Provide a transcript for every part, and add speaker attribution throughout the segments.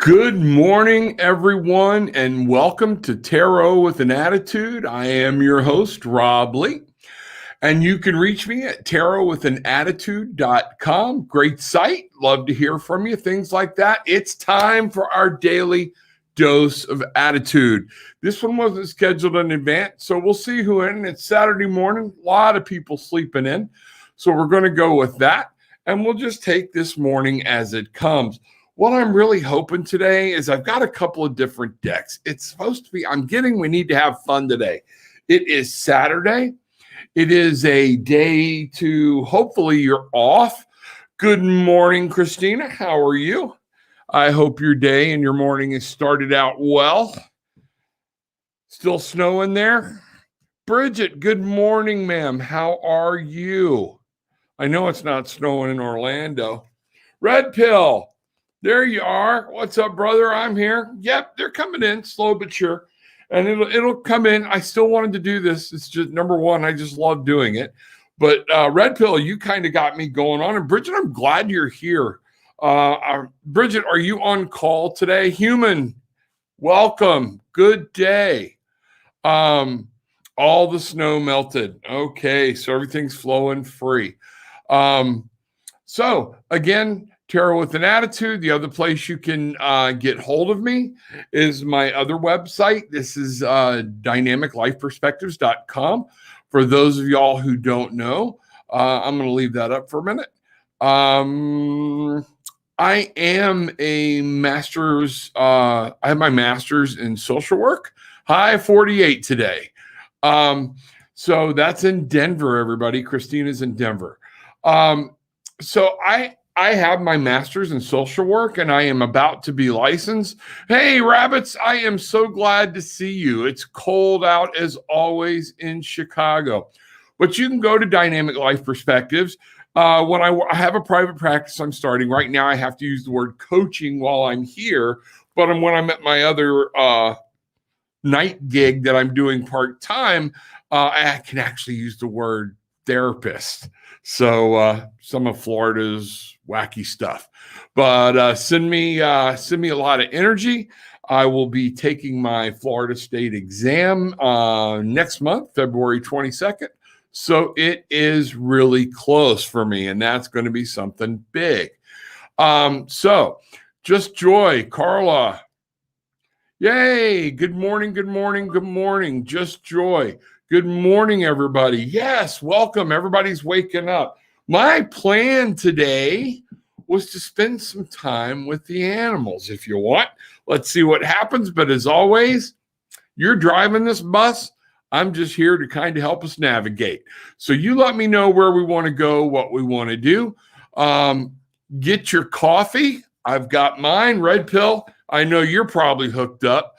Speaker 1: Good morning, everyone, and welcome to Tarot with an Attitude. I am your host, Rob Lee, and you can reach me at tarotwithanattitude.com. Great site. Love to hear from you, things like that. It's time for our daily dose of attitude. This one wasn't scheduled in advance, so we'll see who in. It's Saturday morning. A lot of people sleeping in, so we're going to go with that, and we'll just take this morning as it comes. What I'm really hoping today is I've got a couple of different decks. It's supposed to be, we need to have fun today. It is Saturday. It is a day to, hopefully you're off. Good morning, Christina. How are you? I hope your day and your morning has started out well. Still snowing there? Bridget, good morning, ma'am. How are you? I know it's not snowing in Orlando. Red Pill. There you are. What's up, brother? I'm here. Yep, they're coming in slow but sure. And it'll come in. I still wanted to do this. It's just number one, I just love doing it. But Red Pill, you kind of got me going on. And Bridget, I'm glad you're here. Bridget, are you on call today? Human, welcome. Good day. All the snow melted. Okay, so everything's flowing free. So again, Tarot with an Attitude. The other place you can get hold of me is my other website. This is dynamiclifeperspectives.com. For those of y'all who don't know, I'm going to leave that up for a minute. I am a master's. I have my master's in social work. Hi, 48 today. So that's in Denver, everybody. Christina's in Denver. So I have my master's in social work and I am about to be licensed. Hey, rabbits, I am so glad to see you. It's cold out as always in Chicago, but you can go to Dynamic Life Perspectives. When I have a private practice I'm starting right now, I have to use the word coaching while I'm here, but when I'm at my other night gig that I'm doing part-time, I can actually use the word therapist. So some of Florida's wacky stuff, but send me a lot of energy. I will be taking my Florida State exam next month, February 22nd. So it is really close for me, and that's going to be something big. So just joy, Carla. Yay. Good morning. Good morning. Good morning. Just joy. Good morning, everybody. Yes, welcome. Everybody's waking up. My plan today was to spend some time with the animals. If you want, let's see what happens. But as always, you're driving this bus. I'm just here to kind of help us navigate. So you let me know where we want to go, what we want to do. Get your coffee. I've got mine. Red Pill. I know you're probably hooked up.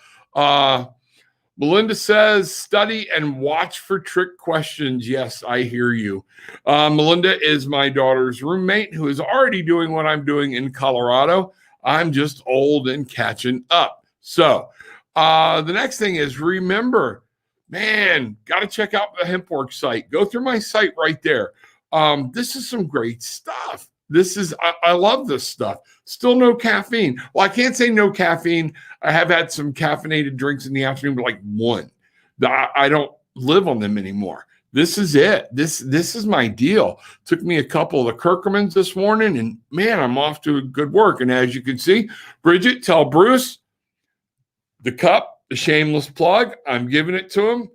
Speaker 1: Melinda says, study and watch for trick questions. Yes, I hear you. Melinda is my daughter's roommate who is already doing what I'm doing in Colorado. I'm just old and catching up. So the next thing is, remember, man, got to check out the HempWorks site. Go through my site right there. This is some great stuff. I love this stuff. Still no caffeine. Well, I can't say no caffeine. I have had some caffeinated drinks in the afternoon, but like one. I don't live on them anymore. This is it. This is my deal. Took me a couple of the Kirkmans this morning, and man, I'm off to a good work. And as you can see, Bridget, tell Bruce the cup, the shameless plug. I'm giving it to him.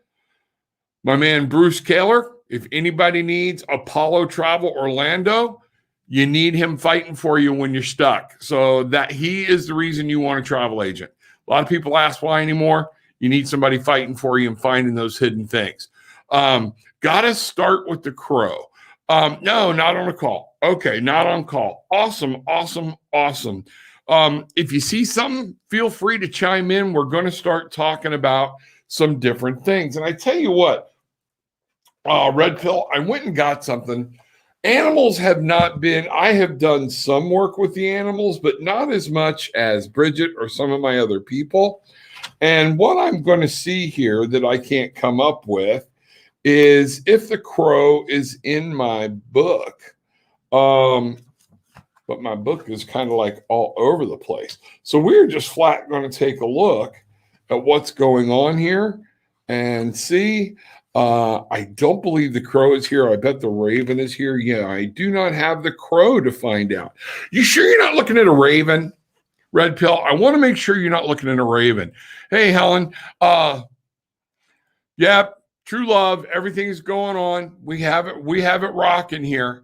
Speaker 1: My man, Bruce Kaler. If anybody needs Apollo Travel Orlando, you need him fighting for you when you're stuck. So that he is the reason you want a travel agent. A lot of people ask why anymore. You need somebody fighting for you and finding those hidden things. Got to start with the crow. No, not on a call. Okay, not on call. Awesome, awesome, awesome. If you see something, feel free to chime in. We're going to start talking about some different things. And I tell you what, Red Pill, I went and got something. Animals have not been, I have done some work with the animals, but not as much as Bridget or some of my other people. And what I'm going to see here that I can't come up with is if the crow is in my book. but my book is kind of like all over the place. So we're just flat going to take a look at what's going on here and see. I don't believe the crow is here. I bet the raven is here. Yeah, I do not have the crow to find out. You sure you're not looking at a raven, Red Pill? I want to make sure you're not looking at a raven. Hey, Helen. Yep, true love. Everything's going on. We have it rocking here.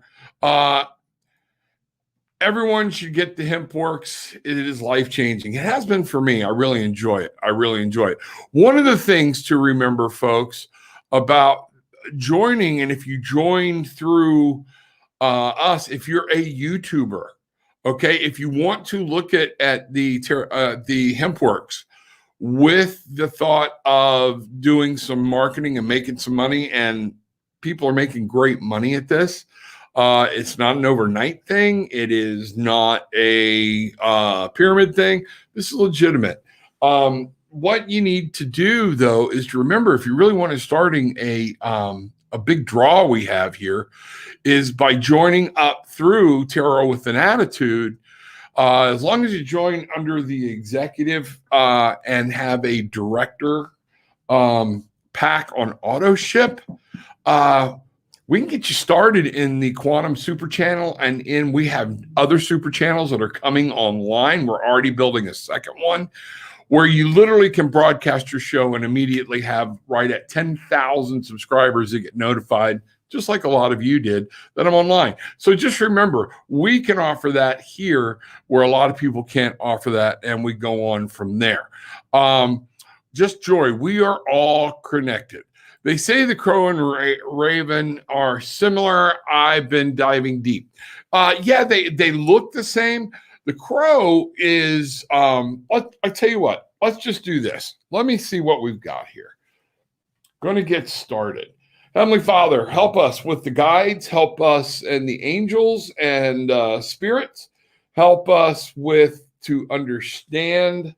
Speaker 1: Everyone should get the hemp works. It is life-changing. It has been for me. I really enjoy it. One of the things to remember, folks, about joining, and if you join through us, if you're a YouTuber, okay, if you want to look at the hemp works with the thought of doing some marketing and making some money, and people are making great money at this. It's not an overnight thing. It is not a pyramid thing. This is legitimate. What you need to do, though, is to remember, if you really want to starting a big draw we have here, is by joining up through Tarot with an Attitude. As long as you join under the executive and have a director pack on auto ship, we can get you started in the Quantum Super Channel, and we have other super channels that are coming online. We're already building a second one where you literally can broadcast your show and immediately have right at 10,000 subscribers that get notified, just like a lot of you did, that I'm online. So just remember, we can offer that here where a lot of people can't offer that, and we go on from there. Just joy. We are all connected. They say the crow and raven are similar. I've been diving deep. Yeah, they look the same. The crow is, I tell you what, let's just do this. Let me see what we've got here. Going to get started. Heavenly Father, help us with the guides, help us and the angels and spirits, help us to understand.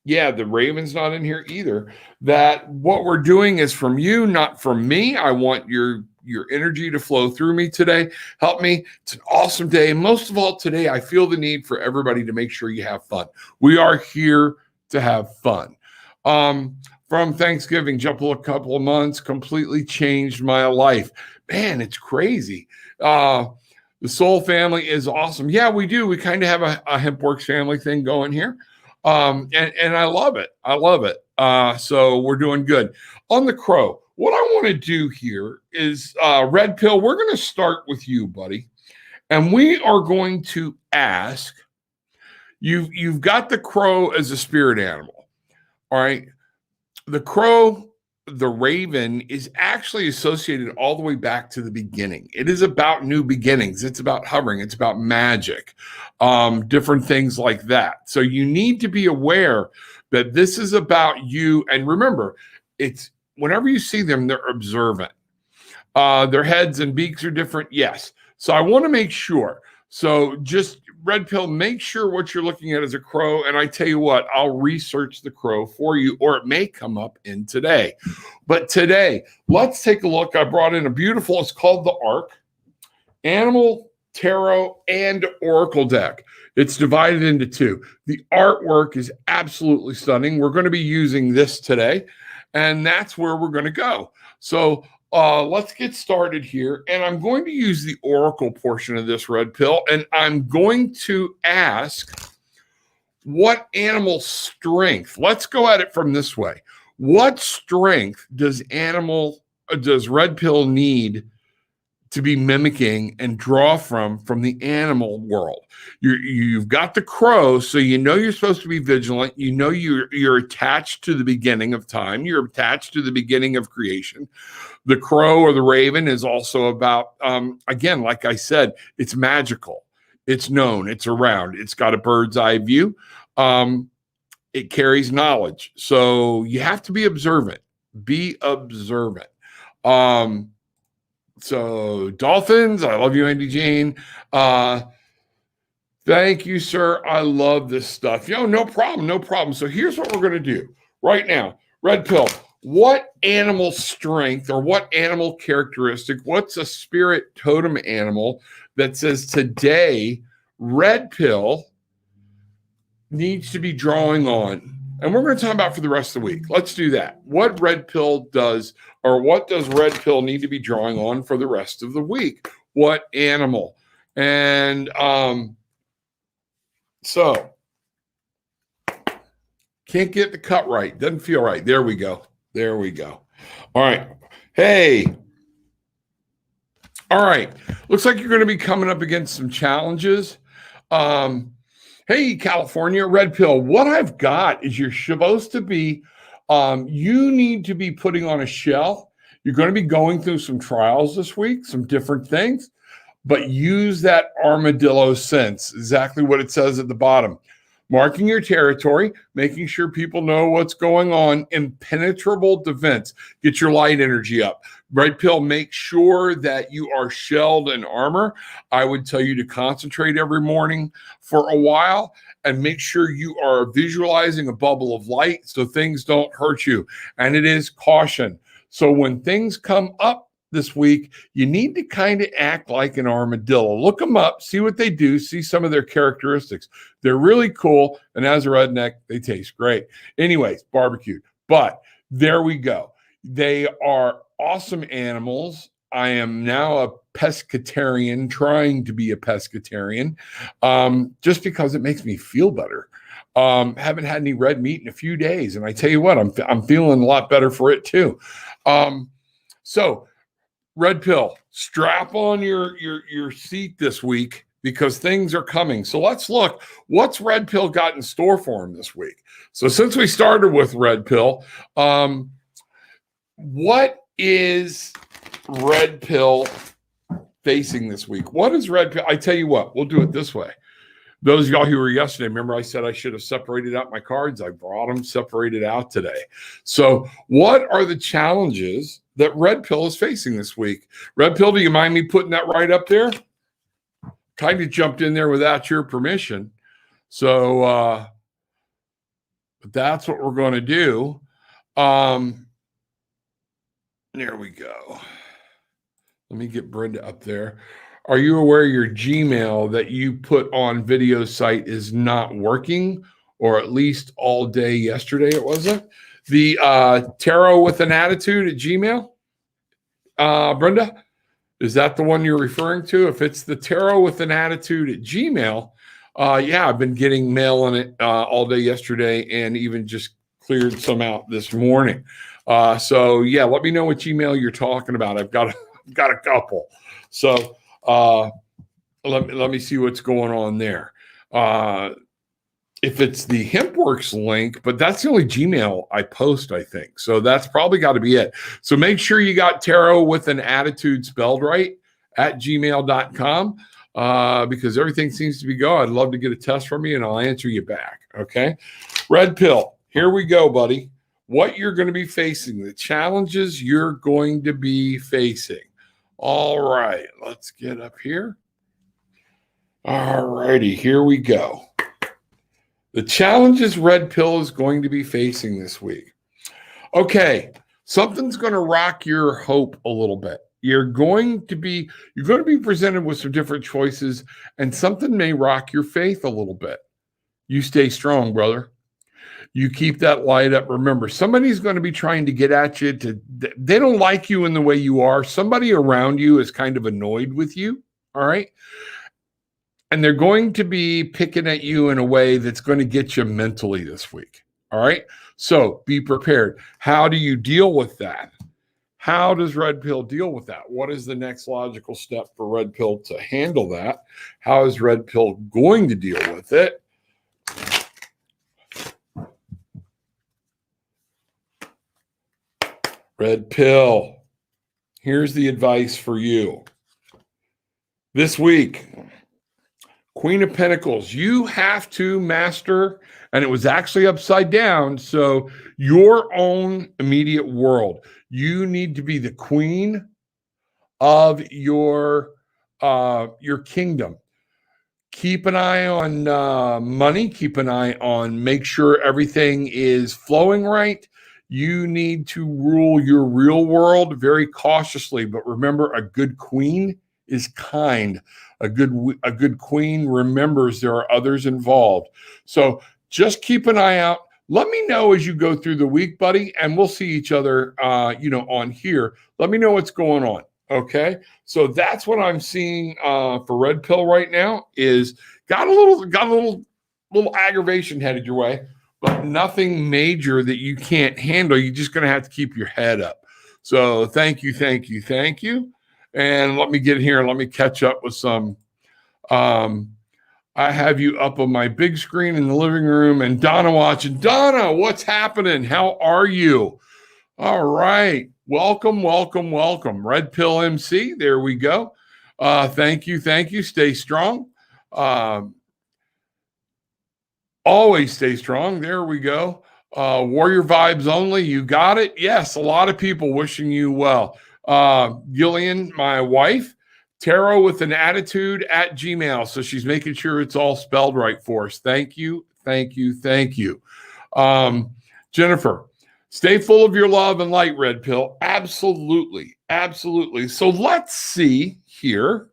Speaker 1: Yeah, the raven's not in here either. That what we're doing is from you, not from me. I want your energy to flow through me today. Help me. It's an awesome day. Most of all, today, I feel the need for everybody to make sure you have fun. We are here to have fun. From Thanksgiving, jump a couple of months, completely changed my life. Man, it's crazy. The Soul family is awesome. Yeah, we do. We kind of have a HempWorks family thing going here. And I love it. So we're doing good. On the crow, what I want to do here is, Red Pill, we're going to start with you, buddy. And we are going to ask, you've got the crow as a spirit animal. All right. The crow, the raven, is actually associated all the way back to the beginning. It is about new beginnings. It's about hovering. It's about magic, different things like that. So you need to be aware that this is about you. And remember, it's whenever you see them, they're observant. Their heads and beaks are different. Yes. So I want to make sure. So just Red Pill, make sure what you're looking at is a crow. And I tell you what, I'll research the crow for you, or it may come up in today. But today, let's take a look. I brought in a beautiful, it's called the Arc, Animal, Tarot, and Oracle deck. It's divided into two. The artwork is absolutely stunning. We're going to be using this today, and that's where we're going to go. So let's get started here. And I'm going to use the Oracle portion of this, Red Pill, and I'm going to ask, what animal strength? Let's go at it from this way. What strength does Red Pill need to be mimicking and draw from the animal world? You've got the crow, so you know you're supposed to be vigilant. You know you're attached to the beginning of time. You're attached to the beginning of creation. The crow or the raven is also about, again, like I said, it's magical. It's known. It's around. It's got a bird's eye view. It carries knowledge. So you have to be observant. Be observant. So dolphins, I love you, Andy Jane. Thank you, sir. I love this stuff. No problem. So here's what we're going to do right now. Red Pill, what animal strength or what animal characteristic, what's a spirit totem animal that says today, red pill needs to be drawing on. And we're going to talk about for the rest of the week. Let's do that. What red pill does, or what does red pill need to be drawing on for the rest of the week? What animal? And so can't get the cut right. Doesn't feel right. There we go. There we go. All right. Hey. All right. Looks like you're going to be coming up against some challenges. Hey, California, red pill. What I've got is you're supposed to be, you need to be putting on a shell. You're going to be going through some trials this week, some different things, but use that armadillo sense, exactly what it says at the bottom. Marking your territory, making sure people know what's going on, impenetrable defense. Get your light energy up. Red pill, make sure that you are shelled in armor. I would tell you to concentrate every morning for a while and make sure you are visualizing a bubble of light so things don't hurt you. And it is caution. So when things come up this week, you need to kind of act like an armadillo. Look them up, see what they do, see some of their characteristics. They're really cool. And as a redneck, they taste great. Anyways, barbecued. But there we go. They are awesome animals. I am now a pescatarian, trying to be a pescatarian, just because it makes me feel better. Haven't had any red meat in a few days. And I tell you what, I'm feeling a lot better for it too. So red pill, strap on your seat this week because things are coming. So let's look, what's red pill got in store for him this week? So since we started with red pill, what is red pill facing this week? What is red pill? I tell you what, we'll do it this way. Those of y'all who were yesterday, remember I said I should have separated out my cards. I brought them separated out today. So what are the challenges that red pill is facing this week? Red pill, do you mind me putting that right up there? Kind of jumped in there without your permission. So that's what we're going to do. There we go. Let me get Brenda up there. Are you aware your Gmail that you put on video site is not working, or at least all day yesterday it wasn't? The tarot with an attitude at Gmail, Brenda, is that the one you're referring to? If it's the tarot with an attitude at Gmail, yeah, I've been getting mail on it all day yesterday and even just cleared some out this morning. So yeah, let me know what Gmail you're talking about. I've got a couple. So let me see what's going on there. If it's the HempWorks link, but that's the only Gmail I post, I think. So that's probably got to be it. So make sure you got tarot with an attitude spelled right at gmail.com because everything seems to be go. I'd love to get a test from you and I'll answer you back. Okay. Red pill. Here we go, buddy. What you're going to be facing, the challenges you're going to be facing. All right, let's get up here. All righty, here we go. The challenges red pill is going to be facing this week. Okay, something's going to rock your hope a little bit. You're going to be presented with some different choices, and something may rock your faith a little bit. You stay strong, brother. You keep that light up. Remember, somebody's going to be trying to get at you. They don't like you in the way you are. Somebody around you is kind of annoyed with you. All right. And they're going to be picking at you in a way that's going to get you mentally this week. All right. So be prepared. How do you deal with that? How does red pill deal with that? What is the next logical step for red pill to handle that? How is red pill going to deal with it? Red pill, here's the advice for you. This week, Queen of Pentacles, you have to master, and it was actually upside down, so your own immediate world. You need to be the queen of your kingdom. Keep an eye on money. Keep an eye on, make sure everything is flowing right. You need to rule your real world very cautiously, but remember, a good queen is kind. A good queen remembers there are others involved. So just keep an eye out. Let me know as you go through the week, buddy, and we'll see each other, on here. Let me know what's going on. Okay, so that's what I'm seeing for Red Pill right now. Is got a little aggravation headed your way, but nothing major that you can't handle. You're just going to have to keep your head up. So thank you. And let me get here and let me catch up with some. I have you up on my big screen in the living room and Donna watching. Donna, what's happening? How are you? All right. Welcome. Red Pill MC. There we go. Thank you. Stay strong. Always stay strong. There we go. Warrior vibes only. You got it. Yes, a lot of people wishing you well. Gillian, my wife, tarot with an attitude at Gmail. So she's making sure it's all spelled right for us. Thank you. Jennifer, stay full of your love and light, Red Pill. Absolutely. So let's see here.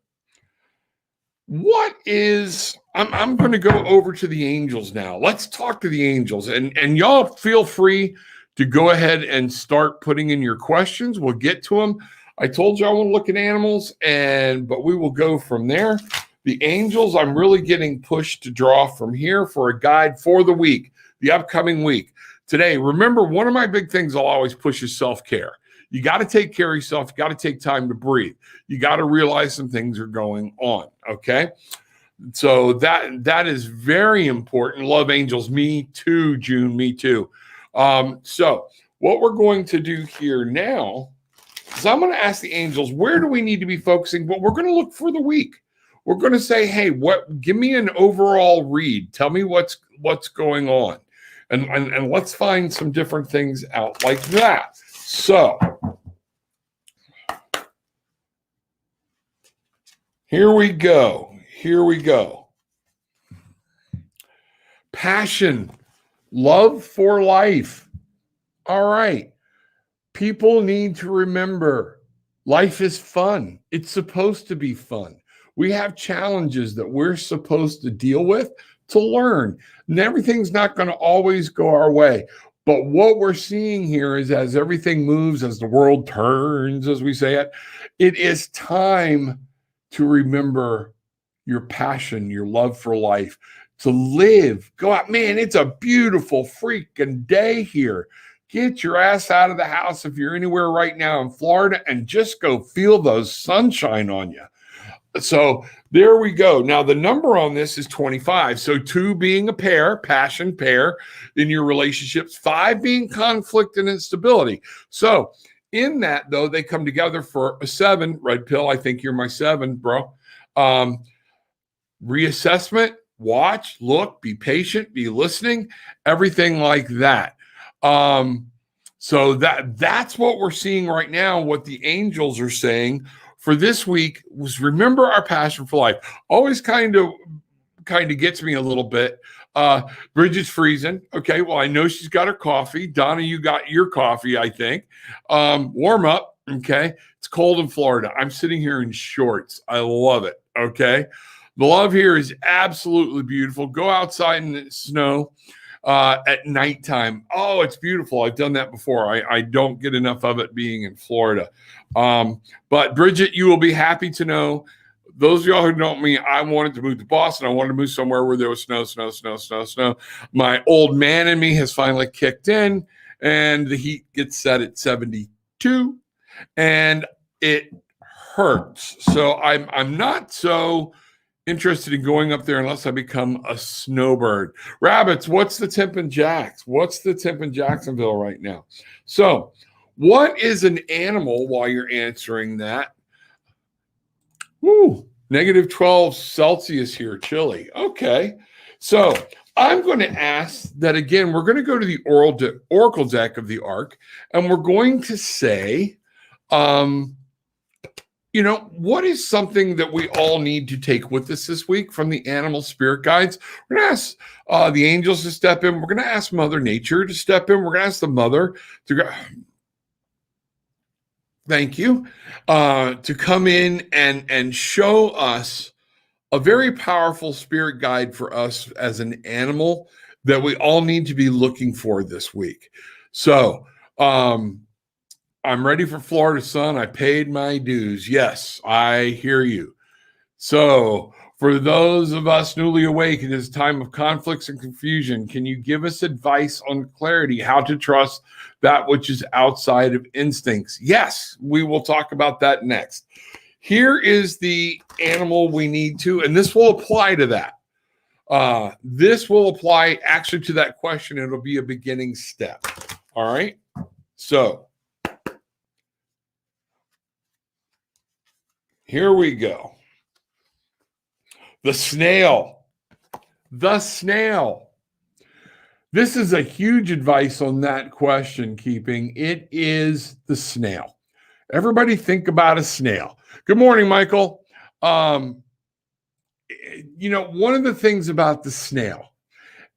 Speaker 1: What is, I'm going to go over to the angels now. Let's talk to the angels. And y'all feel free to go ahead and start putting in your questions. We'll get to them. I told you I want to look at animals, but we will go from there. The angels, I'm really getting pushed to draw from here for a guide for the week, the upcoming week. Today, remember, one of my big things I'll always push is self-care. You got to take care of yourself. You got to take time to breathe. You got to realize some things are going on. Okay. So that is very important. Love angels. Me too, June. Me too. So what we're going to do here now is I'm going to ask the angels, where do we need to be focusing? But we're going to look for the week. We're going to say, hey, give me an overall read. Tell me what's going on. And let's find some different things out like that. So here we go. Passion, love for life. All right. People need to remember life is fun. It's supposed to be fun. We have challenges that we're supposed to deal with to learn. And everything's not going to always go our way. But what we're seeing here is as everything moves, as the world turns, as we say it, it is time to remember your passion, your love for life, to live. Go out, man, it's a beautiful freaking day here. Get your ass out of the house if you're anywhere right now in Florida and just go feel the sunshine on you. So there we go. Now, the number on this is 25. So 2 being a pair, passion pair in your relationships, 5 being conflict and instability. So in that, though, they come together for a 7. Red Pill, I think you're my 7, bro. Reassessment, watch, look, be patient, be listening, everything like that. So that's what we're seeing right now. What the angels are saying for this week was remember our passion for life. Always kind of gets me a little bit. Bridget's freezing. Okay, well, I know she's got her coffee. Donna, you got your coffee, I think. Warm up. Okay, it's cold in Florida. I'm sitting here in shorts. I love it. Okay, the love here is absolutely beautiful. Go outside in the snow at nighttime. Oh, it's beautiful. I've done that before. I don't get enough of it being in Florida. But Bridget, you will be happy to know, those of y'all who know me, I wanted to move to Boston. I wanted to move somewhere where there was snow. My old man in me has finally kicked in, and the heat gets set at 72, and it hurts. So I'm not so interested in going up there unless I become a snowbird. Rabbits, what's the temp in Jacksonville right now? So what is an animal while you're answering that? Woo, -12 Celsius here, chilly. Okay. So I'm going to ask that again. We're going to go to the Oracle deck of the Ark, and we're going to say, what is something that we all need to take with us this week from the animal spirit guides? We're going to ask the angels to step in. We're going to ask Mother Nature to step in. We're going to ask the mother to go. Thank you. To come in and show us a very powerful spirit guide for us as an animal that we all need to be looking for this week. So, I'm ready for Florida sun. I paid my dues. Yes, I hear you. So, for those of us newly awake in this time of conflicts and confusion, can you give us advice on clarity, how to trust that which is outside of instincts? Yes, we will talk about that next. Here is the animal we need to, and this will apply to that. This will apply actually to that question. It'll be a beginning step. All right. So here we go. The snail. The snail. This is a huge advice on that question, keeping. It is the snail. Everybody think about a snail. Good morning, Michael. One of the things about the snail,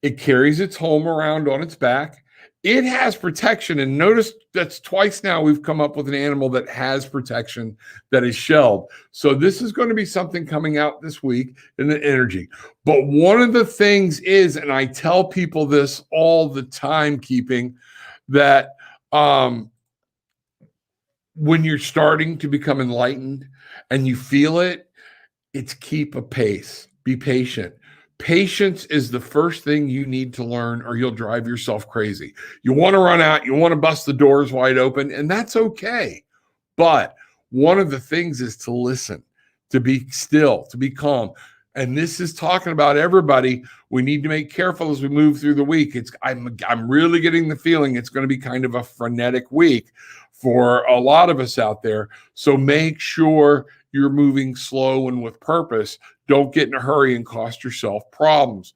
Speaker 1: it carries its home around on its back. It has protection. And notice that's twice now we've come up with an animal that has protection that is shelled. So this is going to be something coming out this week in the energy. But one of the things is, and I tell people this all the time, keeping that when you're starting to become enlightened and you feel it, it's keep a pace. Be patient. Patience is the first thing you need to learn, or you'll drive yourself crazy. You want to run out, you want to bust the doors wide open, and that's okay. But one of the things is to listen, to be still, to be calm. And this is talking about everybody. We need to make careful as we move through the week. I'm really getting the feeling it's going to be kind of a frenetic week for a lot of us out there. So make sure you're moving slow and with purpose. Don't get in a hurry and cost yourself problems.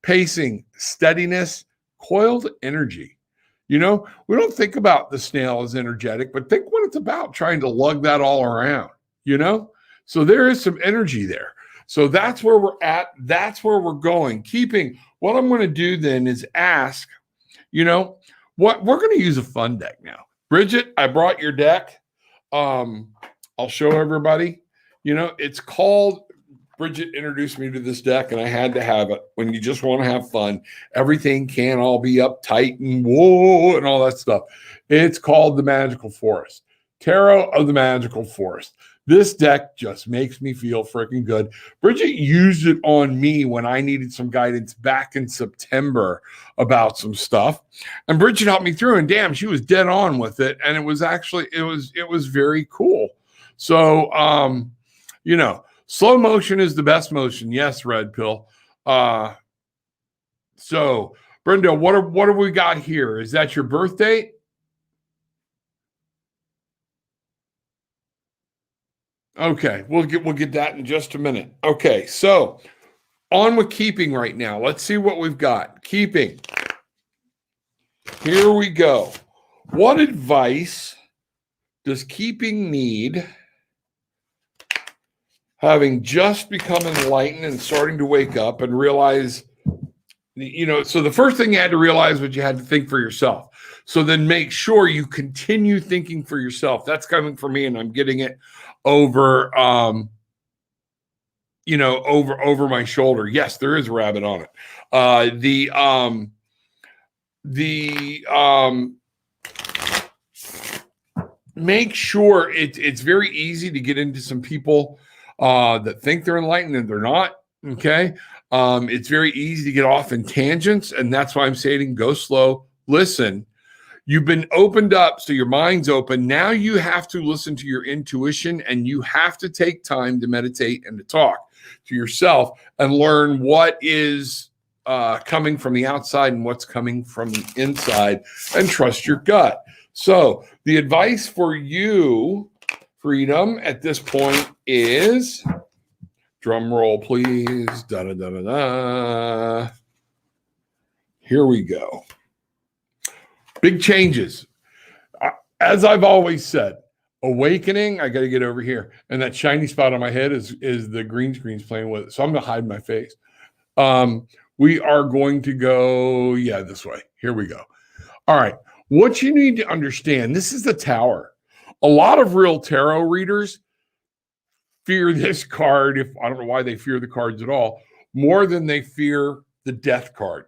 Speaker 1: Pacing, steadiness, coiled energy. We don't think about the snail as energetic, but think what it's about, trying to lug that all around, So there is some energy there. So that's where we're at. That's where we're going. Keeping, what I'm going to do then is ask, what we're going to use a fun deck now. Bridget, I brought your deck. I'll show everybody. It's called, Bridget introduced me to this deck, and I had to have it. When you just want to have fun, everything can't all be uptight and whoa and all that stuff. It's called the Magical Forest. Tarot of the Magical Forest. This deck just makes me feel freaking good. Bridget used it on me when I needed some guidance back in September about some stuff. And Bridget helped me through, and damn, she was dead on with it. And it was very cool. So, slow motion is the best motion. Yes, Red Pill. So Brenda, what have we got here? Is that your birth date? Okay, we'll get that in just a minute. Okay, so on with keeping right now. Let's see what we've got. Keeping. Here we go. What advice does keeping need, having just become enlightened and starting to wake up and realize, so the first thing you had to realize was you had to think for yourself. So then make sure you continue thinking for yourself. That's coming from me, and I'm getting it over, over my shoulder. Yes, there is a rabbit on it. Make sure it's very easy to get into some people that think they're enlightened and they're not. Okay. It's very easy to get off in tangents, and that's why I'm saying go slow, listen. You've been opened up, so your mind's open. Now you have to listen to your intuition, and you have to take time to meditate and to talk to yourself and learn what is coming from the outside and what's coming from the inside, and trust your gut. So the advice for you, Freedom, at this point is, drum roll, please. Da, da, da, da, da. Here we go. Big changes. As I've always said, awakening, I got to get over here. And that shiny spot on my head is the green screen's playing with it. So I'm going to hide my face. We are going to go, this way. Here we go. All right. What you need to understand, this is the tower. A lot of real tarot readers fear this card, if I don't know why they fear the cards at all, more than they fear the death card.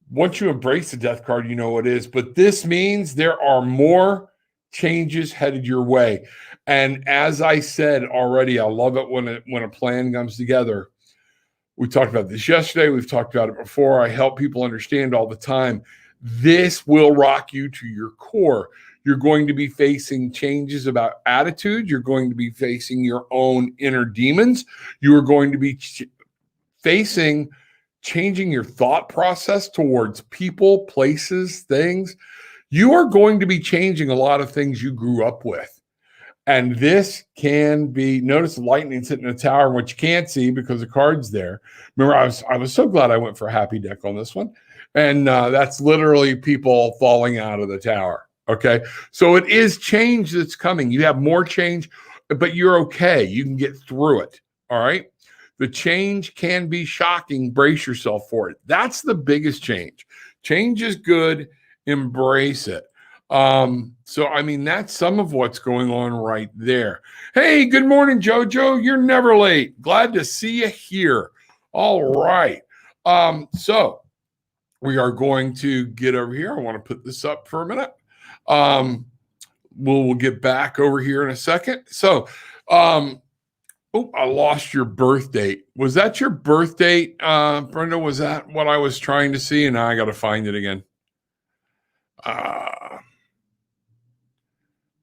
Speaker 1: Once you embrace the death card, you know what it is. But this means there are more changes headed your way. And as I said already, I love it when a plan comes together. We talked about this yesterday. We've talked about it before. I help people understand all the time. This will rock you to your core. You're going to be facing changes about attitude. You're going to be facing your own inner demons. You are going to be facing changing your thought process towards people, places, things. You are going to be changing a lot of things you grew up with. And this can be, notice the lightning sitting in the tower, which you can't see because the card's there. Remember, I was so glad I went for a happy deck on this one. And that's literally people falling out of the tower. Okay. So it is change that's coming. You have more change, but you're okay. You can get through it. All right. The change can be shocking. Brace yourself for it. That's the biggest change. Change is good. Embrace it. So, I mean, that's some of what's going on right there. Hey, good morning, Jojo. You're never late. Glad to see you here. All right. So we are going to get over here. I want to put this up for a minute. We'll get back over here in a second. So, I lost your birth date. Was that your birth date, Brenda? Was that what I was trying to see? And now I got to find it again.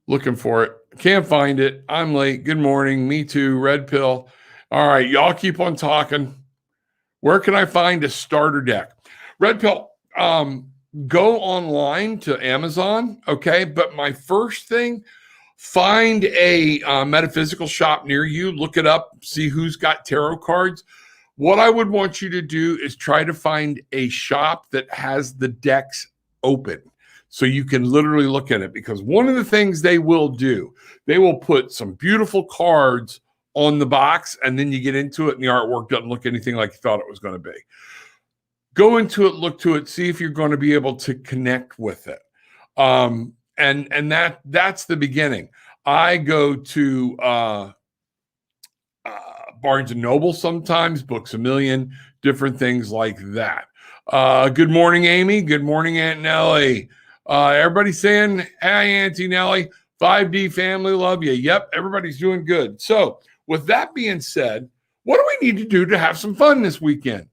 Speaker 1: Looking for it. Can't find it. I'm late. Good morning. Me too. Red pill. All right. Y'all keep on talking. Where can I find a starter deck? Red pill. Go online to Amazon. Okay. But my first thing, find a metaphysical shop near you. Look it up. See who's got tarot cards. What I would want you to do is try to find a shop that has the decks open, so you can literally look at it, because one of the things they will do, they will put some beautiful cards on the box, and then you get into it and the artwork doesn't look anything like you thought it was going to be. Go into it, look to it, see if you're going to be able to connect with it. And that's the beginning. I go to Barnes & Noble sometimes, Books A Million, different things like that. Good morning, Amy. Good morning, Aunt Nellie. Everybody's saying, hi, Auntie Nellie. 5D family, love you. Yep, everybody's doing good. So with that being said, what do we need to do to have some fun this weekend?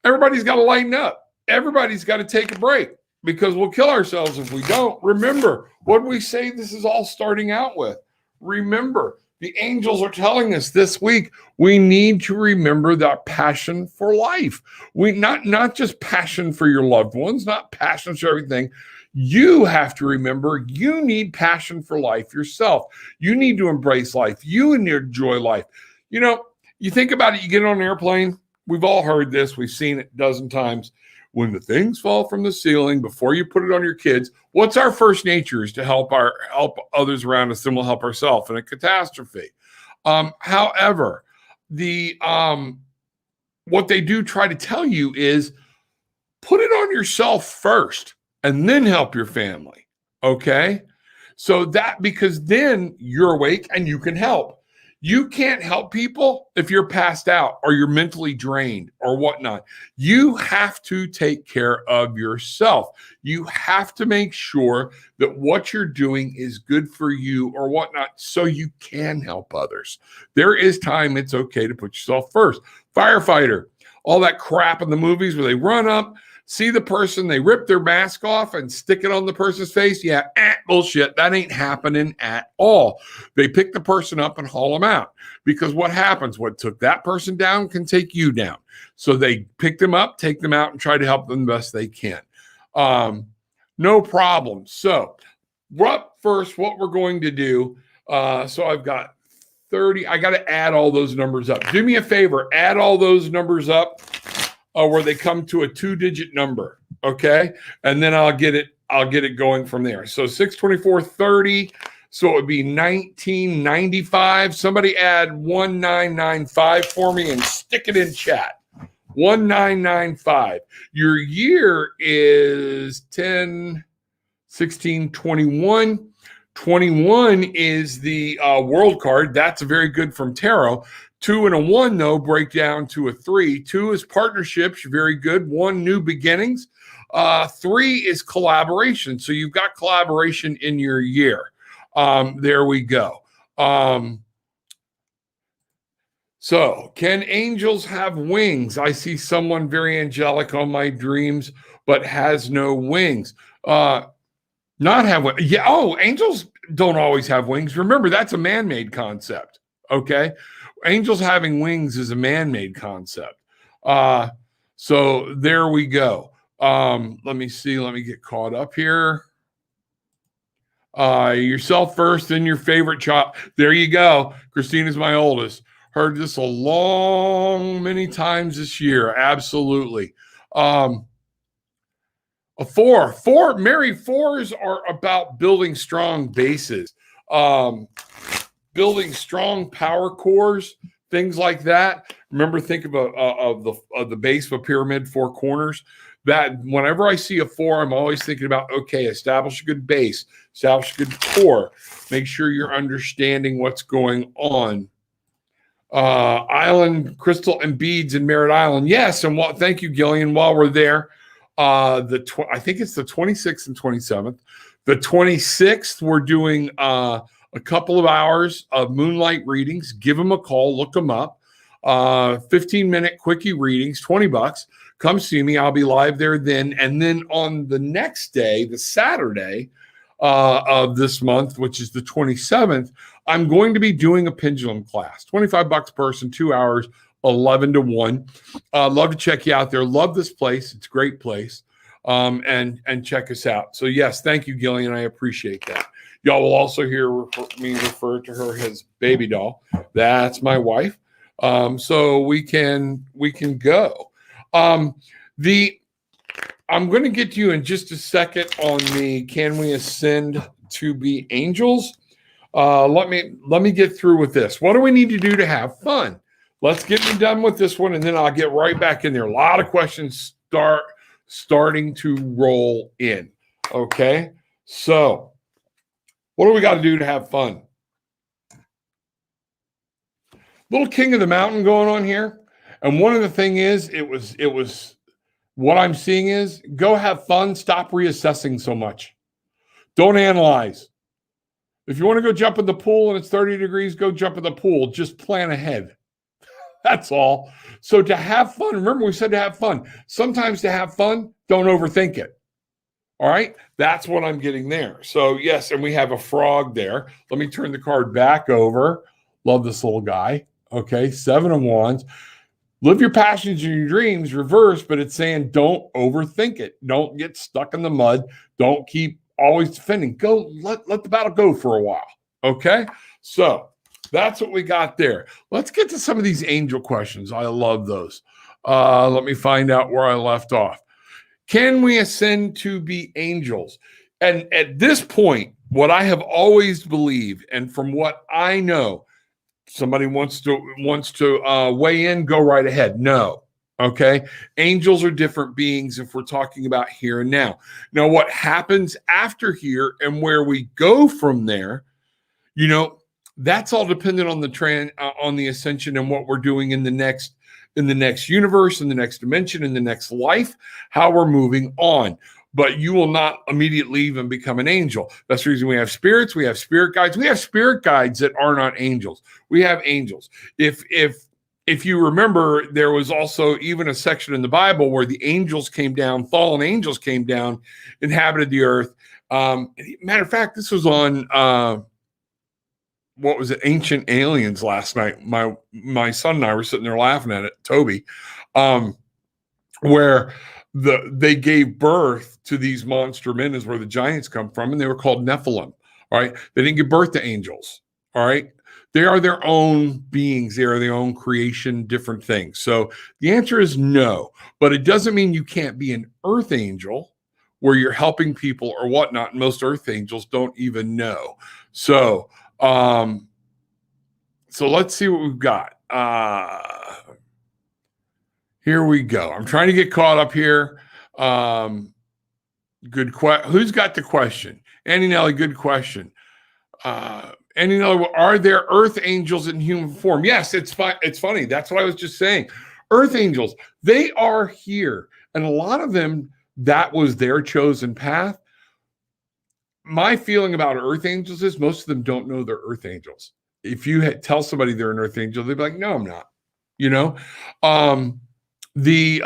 Speaker 1: Everybody's got to lighten up. Everybody's got to take a break, because we'll kill ourselves if we don't. Remember, what do we say this is all starting out with? Remember, the angels are telling us this week, we need to remember that passion for life. We not just passion for your loved ones, not passion for everything. You have to remember you need passion for life yourself. You need to embrace life. You need to enjoy life. You know, you think about it, you get on an airplane. We've all heard this. We've seen it a dozen times. When the things fall from the ceiling, before you put it on your kids, what's our first nature is to help others around us, then we'll help ourselves in a catastrophe. However, what they do try to tell you is put it on yourself first and then help your family. Okay? So because then you're awake and you can help. You can't help people if you're passed out or you're mentally drained or whatnot. You have to take care of yourself. You have to make sure that what you're doing is good for you or whatnot, so you can help others. There is time it's okay to put yourself first. Firefighter, all that crap in the movies where they run up, see the person, they rip their mask off and stick it on the person's face. Yeah, bullshit. That ain't happening at all. They pick the person up and haul them out, because what happens, what took that person down can take you down. So they pick them up, take them out, and try to help them the best they can. No problem. So what we're going to do, so I've got 30. I got to add all those numbers up. Do me a favor, add all those numbers up where they come to a 2-digit number, okay? And then I'll get it going from there. So 62430, so it would be 1995. Somebody add 1995 for me and stick it in chat. 1995. Your year is 10, 16, 21. 21 is the world card. That's very good from tarot. 2 and a 1, though, break down to a 3. 2 is partnerships, very good. 1, new beginnings. 3 is collaboration. So you've got collaboration in your year. There we go. So, can angels have wings? I see someone very angelic on my dreams, but has no wings. Not have wings. Yeah. Oh, angels don't always have wings. Remember, that's a man-made concept. Okay. Angels having wings is a man-made concept. So there we go. Let me see. Let me get caught up here. Yourself first, then your favorite child. There you go. Christina's my oldest. Heard this many times this year. Absolutely. A 4, Mary, 4s are about building strong bases, building strong power cores, things like that. Remember, think of the base of a pyramid, 4 corners. That whenever I see a 4, I'm always thinking about, okay, establish a good base, establish a good core, make sure you're understanding what's going on. Island, crystal, and beads in Merritt Island. Yes, and thank you, Gillian. While we're there, I think it's the 26th and 27th. The 26th, we're doing a couple of hours of moonlight readings. Give them a call, look them up. 15-minute quickie readings, $20. Come see me. I'll be live there then. And then on the next day, the Saturday of this month, which is the 27th, I'm going to be doing a pendulum class. $25 person, 2 hours, 11 to 1. Love to check you out there. Love this place. It's a great place. And check us out. So yes, thank you, Gillian. I appreciate that. Y'all will also hear me refer to her as baby doll. That's my wife. So we can go. I'm going to get to you in just a second on the can we ascend to be angels? Let me get through with this. What do we need to do to have fun? Let's get me done with this one, and then I'll get right back in there. A lot of questions starting to roll in. Okay, so what do we got to do to have fun? Little King of the Mountain going on here, and one of the thing is, it was what I'm seeing is go have fun. Stop reassessing so much. Don't analyze. If you want to go jump in the pool and it's 30 degrees, go jump in the pool. Just plan ahead. That's all. So to have fun, remember we said to have fun. Sometimes to have fun, don't overthink it. All right? That's what I'm getting there. So yes, and we have a frog there. Let me turn the card back over. Love this little guy. Okay, 7 of Wands. Live your passions and your dreams, reverse, but it's saying don't overthink it. Don't get stuck in the mud. Don't keep always defending. Go, let the battle go for a while. Okay? So that's what we got there. Let's get to some of these angel questions. I love those. Let me find out where I left off. Can we ascend to be angels? And at this point, what I have always believed, and from what I know, somebody wants to weigh in, go right ahead. No. Okay. Angels are different beings if we're talking about here and now. Now, what happens after here and where we go from there, that's all dependent on the ascension and what we're doing in the next universe, in the next dimension, in the next life, how we're moving on. But you will not immediately even become an angel. That's the reason we have spirits, we have spirit guides. We have spirit guides that are not angels. We have angels. If you remember, there was also even a section in the Bible where the angels came down, fallen angels came down, inhabited the earth. Matter of fact, this was on what was it, Ancient Aliens last night. My son and I were sitting there laughing at it, Toby, where they gave birth to these monster men, is where the giants come from, and they were called Nephilim. All right, they didn't give birth to angels. All right, they are their own beings. They are their own creation, different things. So the answer is no, but it doesn't mean you can't be an earth angel where you're helping people or whatnot. Most earth angels don't even know. So let's see what we've got. Here we go. I'm trying to get caught up here. Who's got the question? Annie Nelly, good question. And you know, are there earth angels in human form? Yes, it's funny. That's what I was just saying. Earth angels, they are here. And a lot of them, that was their chosen path. My feeling about earth angels is most of them don't know they're earth angels. If you tell somebody they're an earth angel, they'd be like, no, I'm not. You know, the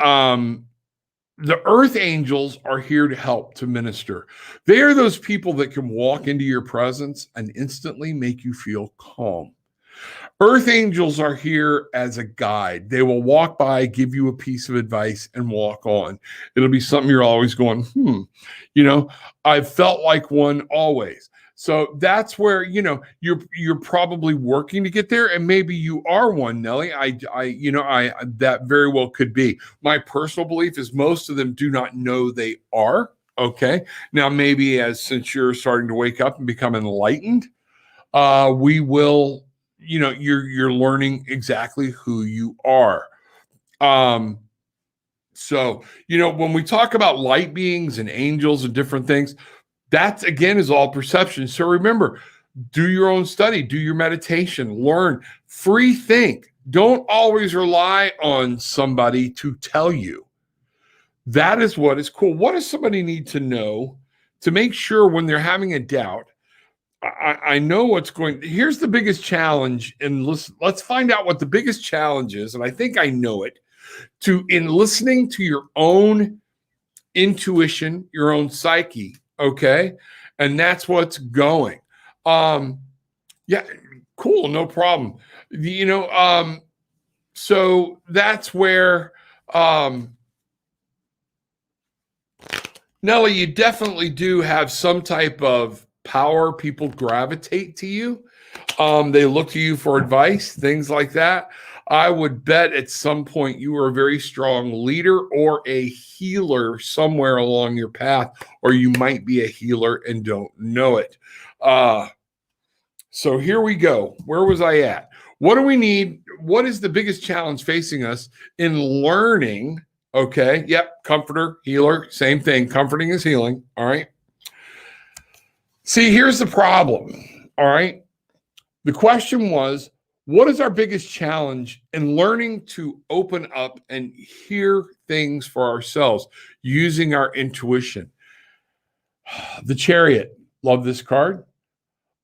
Speaker 1: earth angels are here to help, to minister. They are those people that can walk into your presence and instantly make you feel calm. Earth angels are here as a guide. They will walk by, give you a piece of advice, and walk on. It'll be something you're always going, you know, I've felt like one always. So that's where, you know, you're probably working to get there, and maybe you are one, Nellie. That very well could be. My personal belief is most of them do not know they are. Okay. Now, maybe since you're starting to wake up and become enlightened, we will, you know, you're learning exactly who you are. So, you know, when we talk about light beings and angels and different things, that again is all perception. So remember, do your own study, do your meditation, learn, free think. Don't always rely on somebody to tell you. That is what is cool. What does somebody need to know to make sure when they're having a doubt? I know what's going. Here's the biggest challenge, and let's find out what the biggest challenge is. And I think I know it. In listening to your own intuition, your own psyche, okay, and that's what's going. Yeah, cool, no problem. You know, so that's where, Nellie, you definitely do have some type of power. People gravitate to you. They look to you for advice, things like that. I would bet at some point you were a very strong leader or a healer somewhere along your path, or you might be a healer and don't know it. So here we go. Where was I at? What do we need? What is the biggest challenge facing us in learning? Okay. Yep. Comforter, healer, same thing. Comforting is healing. All right. See, here's the problem. All right. The question was, what is our biggest challenge in learning to open up and hear things for ourselves using our intuition? The Chariot. Love this card.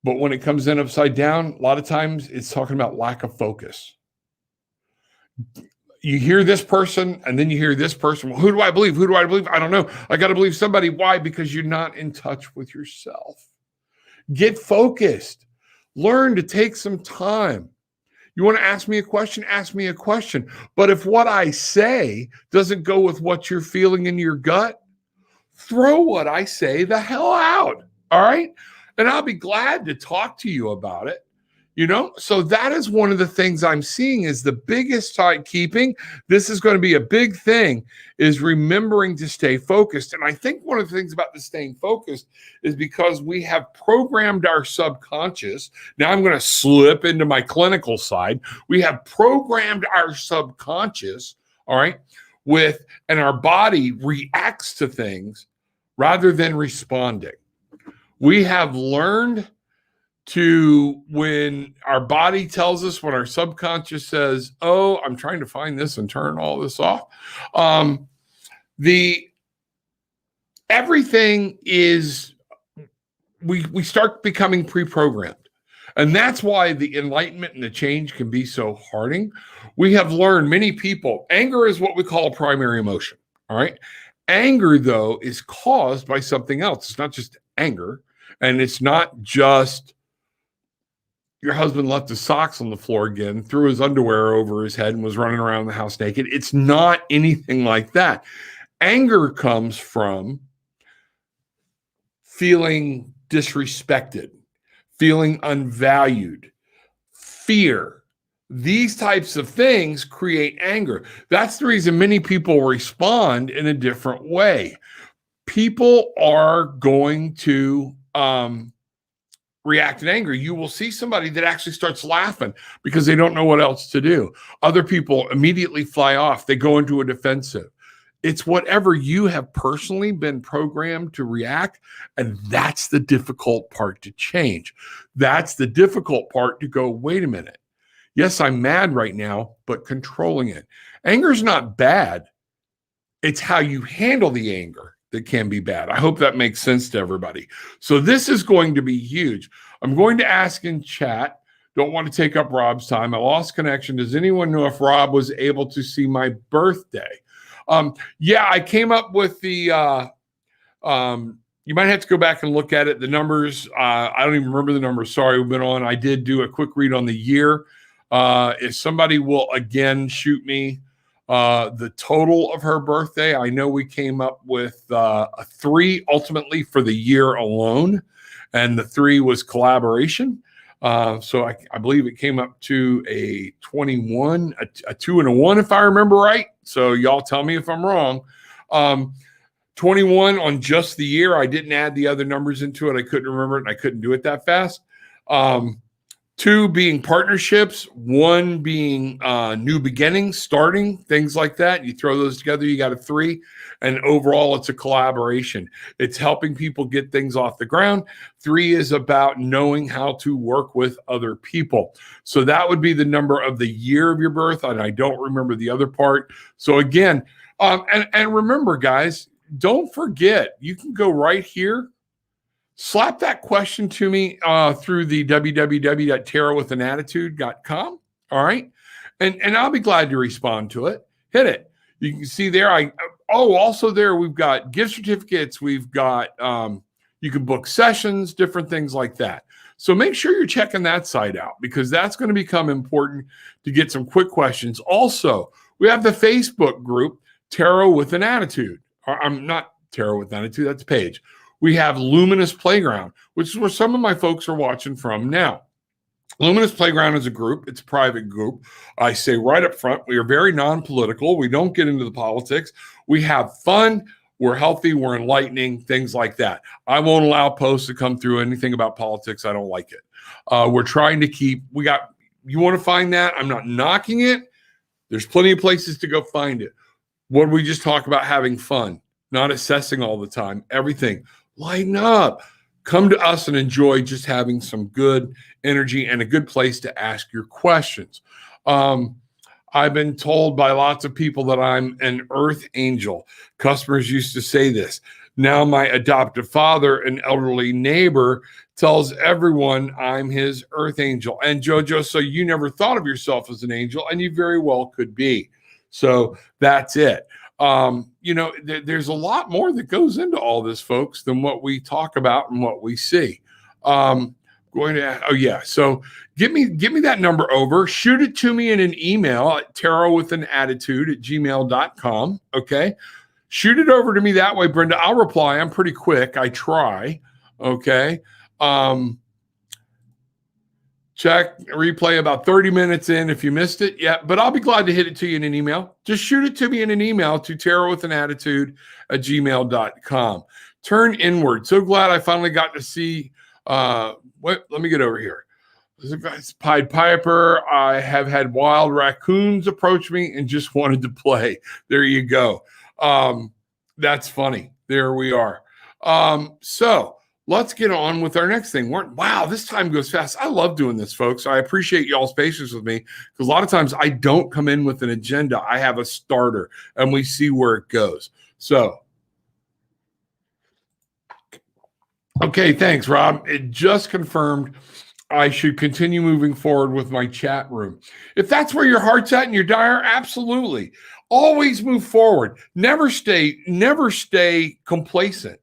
Speaker 1: But when it comes in upside down, a lot of times it's talking about lack of focus. You hear this person and then you hear this person. Well, who do I believe? Who do I believe? I don't know. I got to believe somebody. Why? Because you're not in touch with yourself. Get focused. Learn to take some time. You want to ask me a question? Ask me a question. But if what I say doesn't go with what you're feeling in your gut, throw what I say the hell out. All right? And I'll be glad to talk to you about it. You know, so that is one of the things I'm seeing is the biggest timekeeping. This is going to be a big thing, is remembering to stay focused. And I think one of the things about the staying focused is because we have programmed our subconscious. Now I'm going to slip into my clinical side. We have programmed our subconscious, all right, and our body reacts to things rather than responding. We have learned to, when our body tells us, when our subconscious says, oh, I'm trying to find this and turn all this off. Everything is, we start becoming pre-programmed. And that's why the enlightenment and the change can be so hardening. We have learned, many people, anger is what we call a primary emotion. All right. Anger, though, is caused by something else. It's not just anger. And it's not just your husband left his socks on the floor again, threw his underwear over his head and was running around the house naked. It's not anything like that. Anger comes from feeling disrespected, feeling unvalued, fear. These types of things create anger. That's the reason many people respond in a different way. People are going to react in anger. You will see somebody that actually starts laughing because they don't know what else to do. Other people immediately fly off. They go into a defensive. It's whatever you have personally been programmed to react. And that's the difficult part to change. That's the difficult part to go, wait a minute. Yes, I'm mad right now, but controlling it. Anger is not bad. It's how you handle the anger that can be bad. I hope that makes sense to everybody. So this is going to be huge. I'm going to ask in chat. Don't want to take up Rob's time. I lost connection. Does anyone know if Rob was able to see my birthday? Yeah, I came up with the, you might have to go back and look at it. The numbers, I don't even remember the numbers. Sorry, we've been on. I did do a quick read on the year. If somebody will again shoot me the total of her birthday, I know we came up with a 3 ultimately for the year alone, and the 3 was collaboration. So I believe it came up to a 21, a 2 and a 1, if I remember right. So y'all tell me if I'm wrong. 21 on just the year. I didn't add the other numbers into it. I couldn't remember it, and I couldn't do it that fast. 2 being partnerships, 1 being new beginnings, starting, things like that. You throw those together, you got a 3. And overall, it's a collaboration. It's helping people get things off the ground. 3 is about knowing how to work with other people. So that would be the number of the year of your birth. And I don't remember the other part. So again, and remember, guys, don't forget, you can go right here. Slap that question to me through the www.tarotwithanAttitude.com. All right. And I'll be glad to respond to it. Hit it. You can see there. Also there, we've got gift certificates. We've got, you can book sessions, different things like that. So make sure you're checking that site out, because that's going to become important to get some quick questions. Also, we have the Facebook group, Tarot with an Attitude. I'm not Tarot with an Attitude. That's Paige. We have Luminous Playground, which is where some of my folks are watching from now. Luminous Playground is a group. It's a private group. I say right up front, we are very non-political. We don't get into the politics. We have fun. We're healthy. We're enlightening, things like that. I won't allow posts to come through anything about politics. I don't like it. We're trying to keep, you want to find that? I'm not knocking it. There's plenty of places to go find it. What we just talk about, having fun, not assessing all the time, everything. Lighten up. Come to us and enjoy just having some good energy and a good place to ask your questions. I've been told by lots of people that I'm an earth angel. Customers used to say this. Now my adoptive father, an elderly neighbor, tells everyone I'm his earth angel. And Jojo, so you never thought of yourself as an angel, and you very well could be. So that's it. There's a lot more that goes into all this, folks, than what we talk about and what we see. So give me that number over. Shoot it to me in an email at tarotwithanAttitude@gmail.com. Okay. Shoot it over to me that way, Brenda. I'll reply. I'm pretty quick. I try. Okay. Check replay about 30 minutes in if you missed it. Yeah, but I'll be glad to hit it to you in an email. Just shoot it to me in an email to tarotwithanAttitude@gmail.com. Turn inward. So glad I finally got to see let me get over here. Pied Piper. I have had wild raccoons approach me and just wanted to play. There you go. That's funny. There we are. So let's get on with our next thing. Wow, this time goes fast. I love doing this, folks. I appreciate y'all's patience with me, because a lot of times I don't come in with an agenda. I have a starter, and we see where it goes. So, okay, thanks, Rob. It just confirmed I should continue moving forward with my chat room. If that's where your heart's at and your dire, absolutely. Always move forward. Never stay complacent.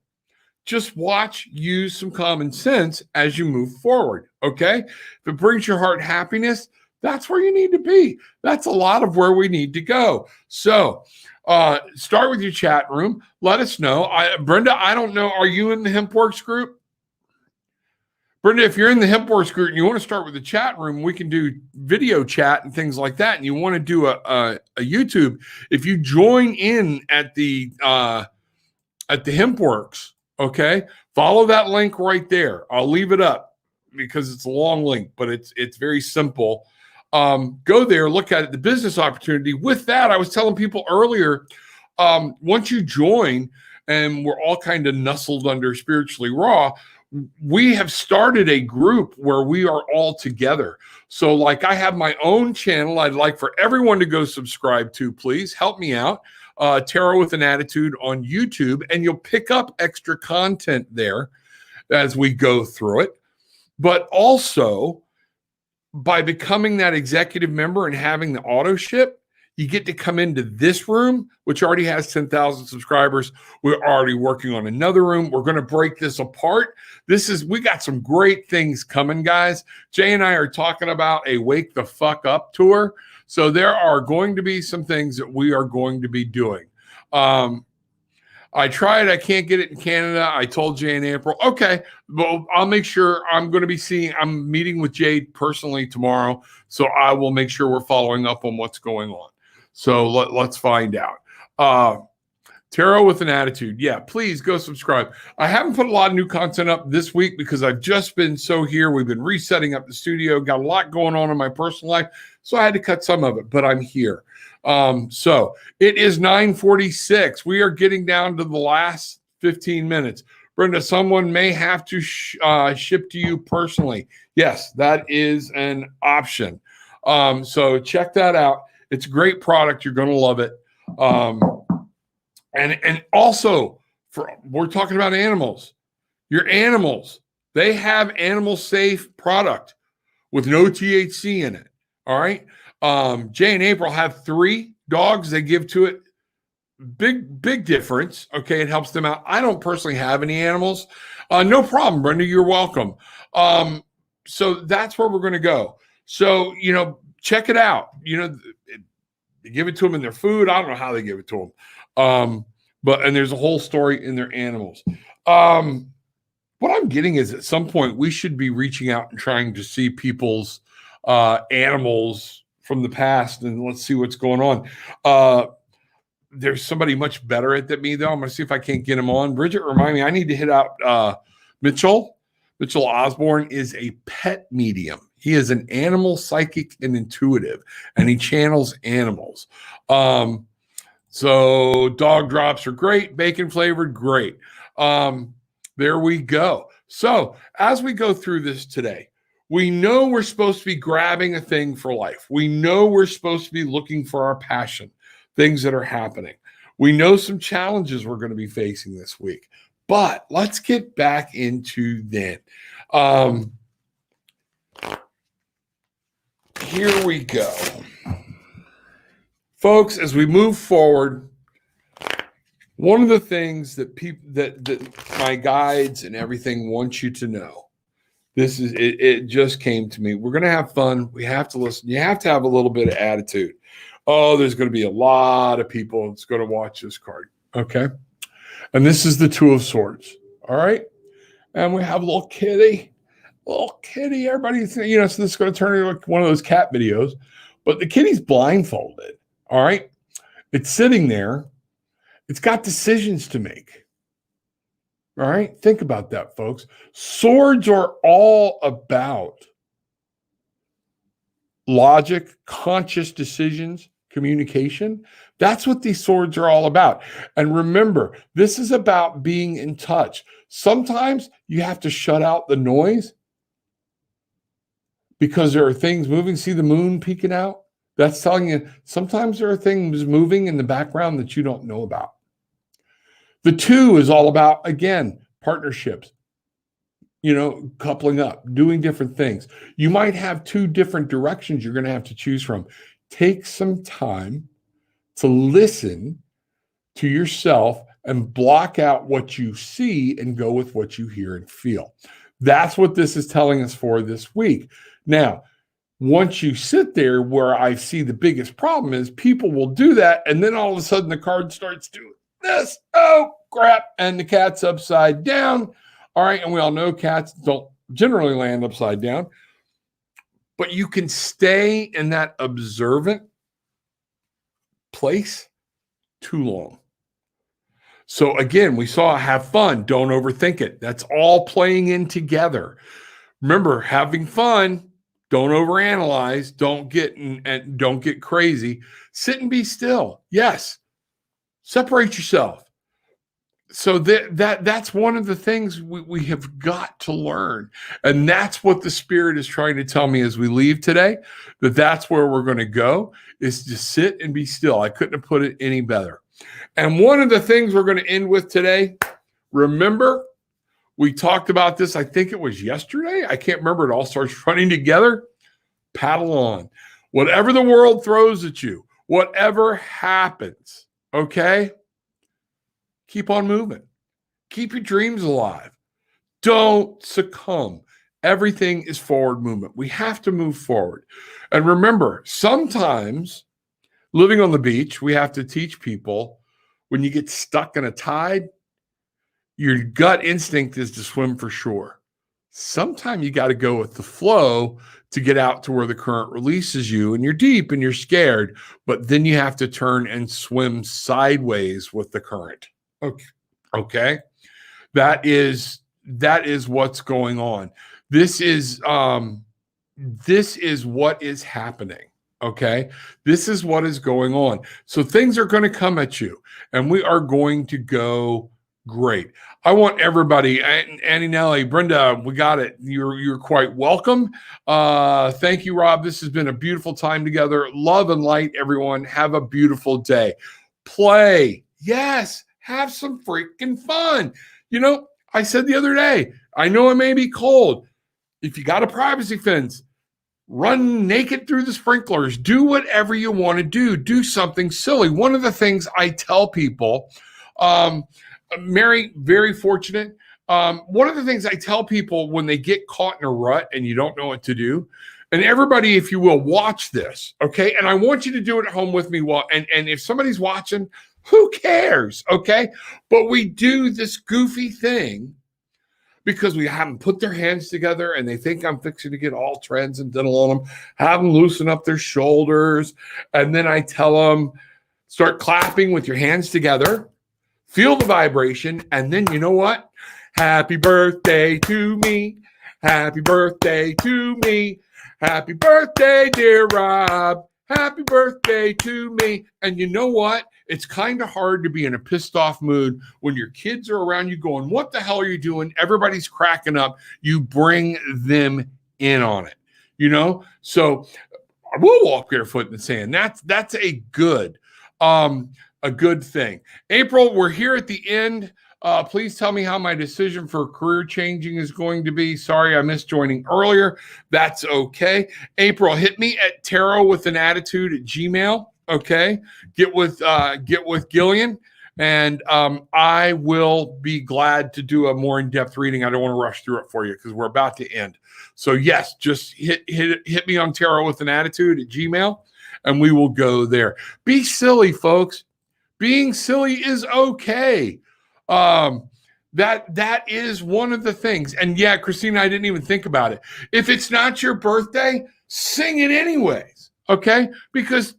Speaker 1: Just watch, use some common sense as you move forward, okay? If it brings your heart happiness, that's where you need to be. That's a lot of where we need to go. So start with your chat room. Let us know. Brenda, I don't know. Are you in the HempWorks group? Brenda, if you're in the HempWorks group and you want to start with the chat room, we can do video chat and things like that. And you want to do a YouTube. If you join in at the HempWorks, okay, follow that link right there. I'll leave it up because it's a long link, but it's very simple. Go there, look at it, the business opportunity. With that, I was telling people earlier, Once you join, and we're all kind of nestled under Spiritually Raw, we have started a group where we are all together. So like I have my own channel I'd like for everyone to go subscribe to. Please help me out. Tarot with an Attitude on YouTube, and you'll pick up extra content there as we go through it. But also, by becoming that executive member and having the auto ship, you get to come into this room, which already has 10,000 subscribers. We're already working on another room. We're going to break this apart. We got some great things coming, guys. Jay and I are talking about a Wake the Fuck Up tour. So there are going to be some things that we are going to be doing. I tried. I can't get it in Canada. I told Jay in April, okay, well, I'll make sure I'm meeting with Jay personally tomorrow. So I will make sure we're following up on what's going on. So let's find out. Tarot with an Attitude. Yeah, please go subscribe. I haven't put a lot of new content up this week because I've just been so here. We've been resetting up the studio, got a lot going on in my personal life. So I had to cut some of it, but I'm here. So it is 9:46. We are getting down to the last 15 minutes. Brenda, someone may have to ship to you personally. Yes, that is an option. So check that out. It's a great product. You're going to love it. And also, we're talking about animals. Your animals, they have animal safe product with no THC in it. All right. Jay and April have 3 dogs they give to it. Big difference. Okay. It helps them out. I don't personally have any animals. No problem, Brenda. You're welcome. So that's where we're going to go. So, check it out. They give it to them in their food. I don't know how they give it to them. And there's a whole story in their animals. What I'm getting is at some point we should be reaching out and trying to see people's animals from the past, and let's see what's going on. There's somebody much better at than me, though. I'm going to see if I can't get him on. Bridget, remind me, I need to hit out Mitchell. Mitchell Osborne is a pet medium. He is an animal psychic and intuitive, and he channels animals. So dog drops are great. Bacon flavored, great. There we go. So as we go through this today, we know we're supposed to be grabbing a thing for life. We know we're supposed to be looking for our passion, things that are happening. We know some challenges we're going to be facing this week. But let's get back into then. Here we go. Folks, as we move forward, one of the things that people that my guides and everything want you to know, this is it just came to me. We're going to have fun. We have to listen. You have to have a little bit of attitude. Oh, there's going to be a lot of people that's going to watch this card. Okay. And this is the Two of Swords. All right. And we have a little kitty. Everybody, so this is going to turn into like one of those cat videos. But the kitty's blindfolded. All right. It's sitting there. It's got decisions to make. All right. Think about that, folks. Swords are all about logic, conscious decisions, communication. That's what these swords are all about. And remember, this is about being in touch. Sometimes you have to shut out the noise because there are things moving. See the moon peeking out? That's telling you sometimes there are things moving in the background that you don't know about. The 2 is all about, again, partnerships, coupling up, doing different things. You might have 2 different directions you're going to have to choose from. Take some time to listen to yourself and block out what you see and go with what you hear and feel. That's what this is telling us for this week. Now, once you sit there, where I see the biggest problem is people will do that, and then all of a sudden the card starts doing this. Oh, crap. And the cat's upside down. All right. And we all know cats don't generally land upside down. But you can stay in that observant place too long. So again, we saw have fun. Don't overthink it. That's all playing in together. Remember, having fun. Don't overanalyze. Don't get crazy. Sit and be still. Yes. Separate yourself. So that's one of the things we have got to learn. And that's what the Spirit is trying to tell me as we leave today, that's where we're going to go, is to sit and be still. I couldn't have put it any better. And one of the things we're going to end with today, remember, we talked about this, I think it was yesterday. I can't remember. It all starts running together. Paddle on. Whatever the world throws at you, whatever happens, okay? Keep on moving. Keep your dreams alive. Don't succumb. Everything is forward movement. We have to move forward. And remember, sometimes living on the beach, we have to teach people when you get stuck in a tide, your gut instinct is to swim for shore. Sometimes you got to go with the flow to get out to where the current releases you, and you're deep and you're scared, but then you have to turn and swim sideways with the current. Okay. That is what's going on. This is what is happening. Okay. This is what is going on. So things are going to come at you, and we are going to go great. I want everybody, Annie, Nelly, Brenda, we got it. You're quite welcome. Thank you, Rob. This has been a beautiful time together. Love and light, everyone. Have a beautiful day. Play. Yes. Have some freaking fun. You know, I said the other day, I know it may be cold. If you got a privacy fence, run naked through the sprinklers. Do whatever you want to do. Do something silly. One of the things I tell people, Mary, very fortunate. One of the things I tell people when they get caught in a rut and you don't know what to do, and everybody, if you will, watch this, okay? And I want you to do it at home with me. And if somebody's watching, who cares, okay? But we do this goofy thing because we haven't put their hands together, and they think I'm fixing to get all transcendental on them, have them loosen up their shoulders, and then I tell them, start clapping with your hands together. Feel the vibration, and then you know what? Happy birthday to me. Happy birthday to me. Happy birthday, dear Rob. Happy birthday to me. And you know what? It's kind of hard to be in a pissed off mood when your kids are around you going, what the hell are you doing? Everybody's cracking up. You bring them in on it, you know? So I will walk barefoot in the sand. That's a good thing. April, we're here at the end. Please tell me how my decision for career changing is going to be. Sorry, I missed joining earlier. That's okay. April, hit me at tarotwithanAttitude@gmail. Okay. Get with Gillian, and I will be glad to do a more in-depth reading. I don't want to rush through it for you because we're about to end. So yes, just hit me on tarotwithanAttitude@gmail, and we will go there. Be silly, folks. Being silly is okay. That is one of the things. And yeah, Christina, I didn't even think about it. If it's not your birthday, sing it anyways. Okay. Because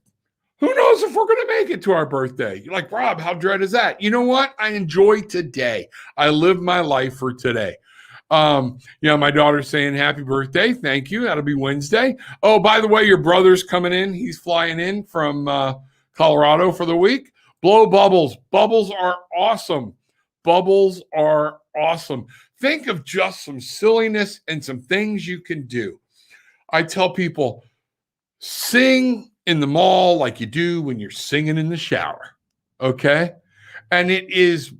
Speaker 1: who knows if we're going to make it to our birthday? You're like, Rob, how dread is that? You know what? I enjoy today. I live my life for today. My daughter's saying happy birthday. Thank you. That'll be Wednesday. Oh, by the way, your brother's coming in. He's flying in from Colorado for the week. Blow bubbles. Bubbles are awesome. Bubbles are awesome. Think of just some silliness and some things you can do. I tell people, sing in the mall like you do when you're singing in the shower. Okay? And it's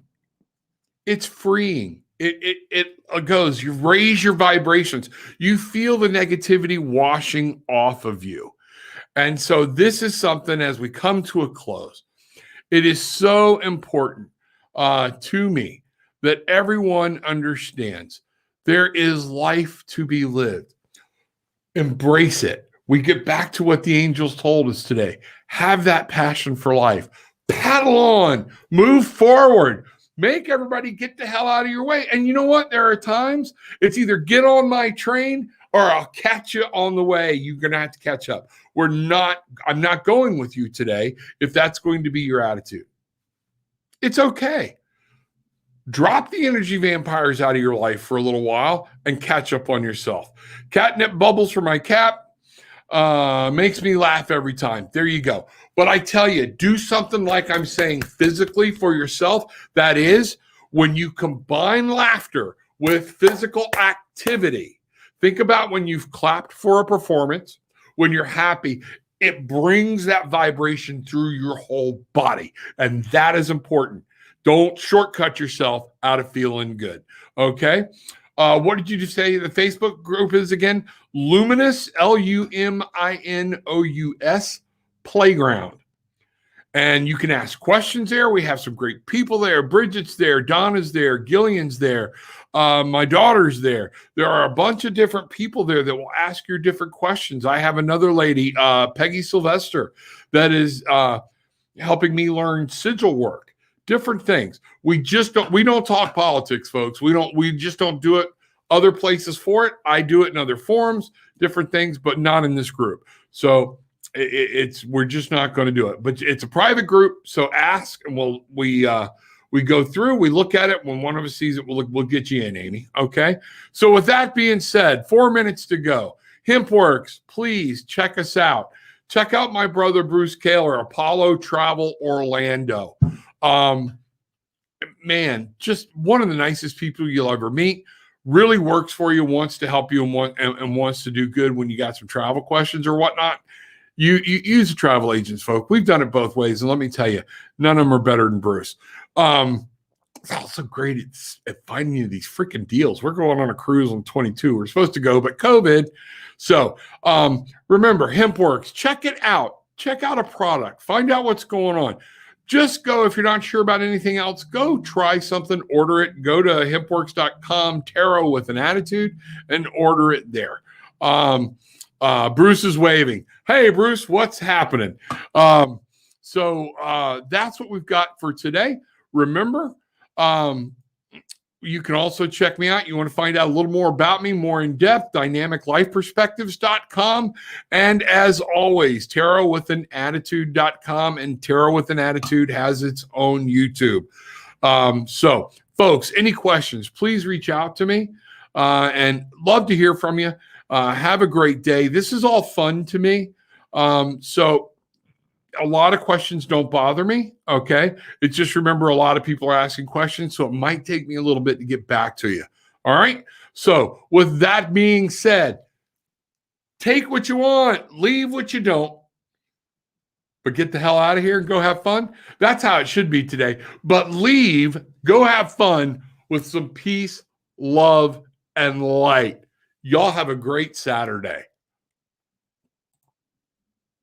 Speaker 1: freeing. It goes, you raise your vibrations. You feel the negativity washing off of you. And so this is something, as we come to a close, it is so important to me that everyone understands there is life to be lived. Embrace it. We get back to what the angels told us today. Have that passion for life. Paddle on. Move forward. Make everybody get the hell out of your way. And you know what? There are times it's either get on my train or I'll catch you on the way. You're going to have to catch up. I'm not going with you today if that's going to be your attitude. It's okay. Drop the energy vampires out of your life for a little while and catch up on yourself. Catnip bubbles for my cap. Makes me laugh every time. There you go. But I tell you, do something like I'm saying physically for yourself. That is, when you combine laughter with physical activity, think about when you've clapped for a performance, when you're happy, it brings that vibration through your whole body. And that is important. Don't shortcut yourself out of feeling good. Okay. What did you just say the Facebook group is again? Luminous, Luminous Playground. And you can ask questions there. We have some great people there. Bridget's there. Donna's there. Gillian's there. My daughter's there. There are a bunch of different people there that will ask you different questions. I have another lady, Peggy Sylvester, that is helping me learn sigil work, different things. We don't talk politics, folks. We just don't do it other places for it. I do it in other forums, different things, but not in this group. So we're just not going to do it, but it's a private group. So ask, and we go through, we look at it. When one of us sees it, we'll get you in, Amy. Okay. So with that being said, 4 minutes to go. HempWorks, please check us out. Check out my brother, Bruce Kaler, Apollo Travel Orlando. Man, just one of the nicest people you'll ever meet. Really works for you, wants to help you, and wants to do good when you got some travel questions or whatnot. You use the travel agents, folks. We've done it both ways, and let me tell you, none of them are better than Bruce. It's also great at finding you these freaking deals. We're going on a cruise on 22. We're supposed to go, but COVID. So remember, HempWorks. Check it out. Check out a product. Find out what's going on. Just go, if you're not sure about anything else, go try something, order it. Go to hempworks.com, tarot with an attitude, and order it there. Bruce is waving. Hey, Bruce, what's happening? So that's what we've got for today. Remember, you can also check me out. You want to find out a little more about me, more in depth, dynamiclifeperspectives.com. And as always, tarotwithanattitude.com, and Tarot with an Attitude has its own YouTube. So, folks, any questions, please reach out to me, and love to hear from you. Have a great day. This is all fun to me. So a lot of questions don't bother me. Okay. It's just, remember, a lot of people are asking questions, so it might take me a little bit to get back to you. All right. So with that being said, take what you want, leave what you don't, but get the hell out of here and go have fun. That's how it should be today. But leave, go have fun with some peace, love, and light. Y'all have a great Saturday.